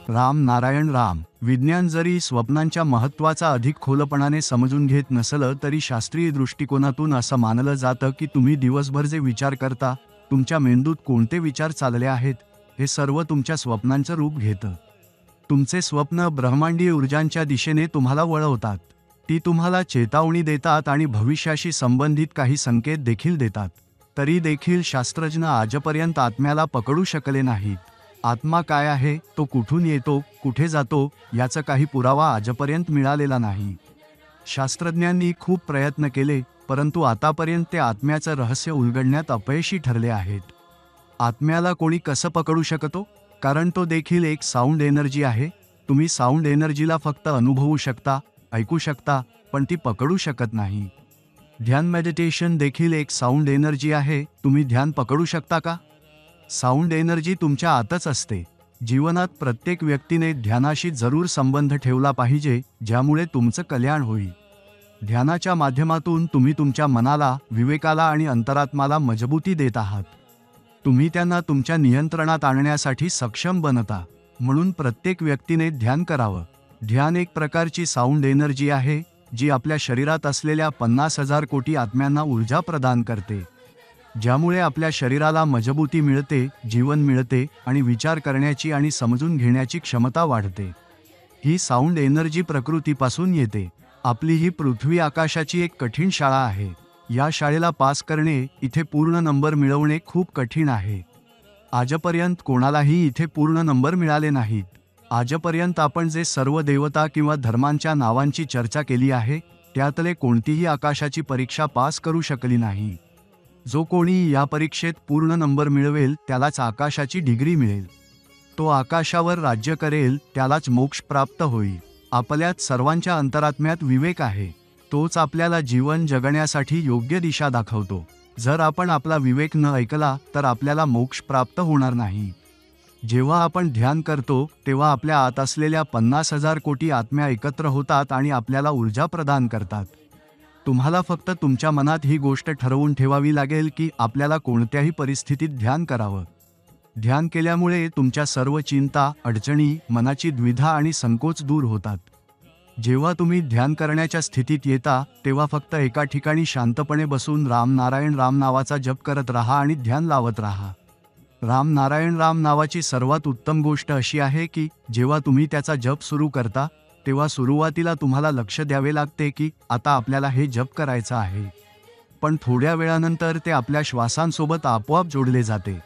राम नारायण राम. विज्ञान जरी स्वप्नांच्या महत्त्वाचा अधिक खोलपणाने समजून घेत नसलं तरी शास्त्रीय दृष्टिकोनातून असं मानलं जातं की तुम्ही दिवसभर जे विचार करता, तुमच्या मेंदूत कोणते विचार चालले आहेत, हे सर्व तुमच्या स्वप्नांचं रूप घेतं. तुमचे स्वप्न ब्रह्मांडीय ऊर्जांच्या दिशेने तुम्हाला वळवतात. ती तुम्हाला चेतावणी देतात आणि भविष्याशी संबंधित काही संकेत देखील देतात. तरी देखील शास्त्रज्ञ आजपर्यंत आत्म्याला पकडू शकले नाहीत. आत्मा काय आहे, तो कुठून येतो, कुठे जातो, याचा काही पुरावा आजपर्यंत मिळालेला नाही. शास्त्रज्ञांनी खूप प्रयत्न केले, परंतु आतापर्यंत ते आत्म्याचं रहस्य उलगडण्यात अपयशी ठरले आहेत. आत्म्याला कोणी कसं पकडू शकतो? कारण तो देखील एक साऊंड एनर्जी आहे. तुम्ही साऊंड एनर्जीला फक्त अनुभवू शकता, ऐकू शकता, पण ती पकडू शकत नाही. ध्यान मेडिटेशन देखील एक साऊंड एनर्जी आहे. तुम्ही ध्यान पकडू शकता का? साऊंड एनर्जी तुमच्या आतच असते. जीवनात प्रत्येक व्यक्तीने ध्यानाशी जरूर संबंध ठेवला पाहिजे, ज्यामुळे तुमचं कल्याण होईल. ध्यानाच्या माध्यमातून तुम्ही तुमच्या मनाला, विवेकाला आणि अंतरात्माला मजबूती देत आहात. तुम्ही त्यांना तुमच्या नियंत्रणात आणण्यासाठी सक्षम बनता. म्हणून प्रत्येक व्यक्तीने ध्यान करावं. ध्यान एक प्रकारची साऊंड एनर्जी आहे, जी आपल्या शरीरात असलेल्या 50,000 कोटी आत्म्यांना ऊर्जा प्रदान करते, ज्यामुळे आपल्या शरीराला मजबूती मिळते, जीवन मिळते आणि विचार करण्याची आणि समजून घेण्याची क्षमता वाढते. ही साऊंड एनर्जी प्रकृतीपासून येते. आपली ही पृथ्वी आकाशाची एक कठीण शाळा आहे. या शाळेला पास करणे, इथे पूर्ण नंबर मिळवणे खूप कठीण आहे. आजपर्यंत कोणालाही इथे पूर्ण नंबर मिळाले नाहीत. आजपर्यंत आपण जे सर्व देवता किंवा धर्मांच्या नावांची चर्चा केली आहे, त्यातले कोणतीही आकाशाची परीक्षा पास करू शकली नाही. जो कोणी या परीक्षेत पूर्ण नंबर मिळवेल त्यालाच आकाशाची डिग्री मिळेल. तो आकाशावर राज्य करेल, त्यालाच मोक्ष प्राप्त होईल. आपल्यात सर्वांच्या अंतरात्म्यात विवेक आहे. तोच आपल्याला जीवन जगण्यासाठी योग्य दिशा दाखवतो. जर आपण आपला विवेक न ऐकला तर आपल्याला मोक्ष प्राप्त होणार नाही. जेव्हा आपण ध्यान करतो तेव्हा आपल्या आत असलेल्या 50,000 कोटी आत्म्या एकत्र होतात आणि आपल्याला ऊर्जा प्रदान करतात. तुम्हाला फक्त तुमच्या मनात ही गोष्ट ठरवून ठेवावी लागेल की आपल्याला कोणत्याही परिस्थितीत ध्यान करावं. ध्यान केल्यामुळे तुमच्या सर्व चिंता, अडचणी, मनाची द्विधा आणि संकोच दूर होतात. जेव्हा तुम्ही ध्यान करण्याच्या स्थितीत येता तेव्हा फक्त एका ठिकाणी शांतपणे बसून राम नारायण राम नावाचा जप करत राहा आणि ध्यान लावत राहा. राम नारायण राम नावाची सर्वात उत्तम गोष्ट अशी आहे की जेव्हा तुम्ही त्याचा जप सुरू करता तेव्हा सुरुवातीला तुम्हाला लक्ष द्यावे लागते की आता आपल्याला हे जप करायचं आहे. पण थोड्या वेळानंतर ते आपल्या श्वासांसोबत आपोआप जोडले जाते.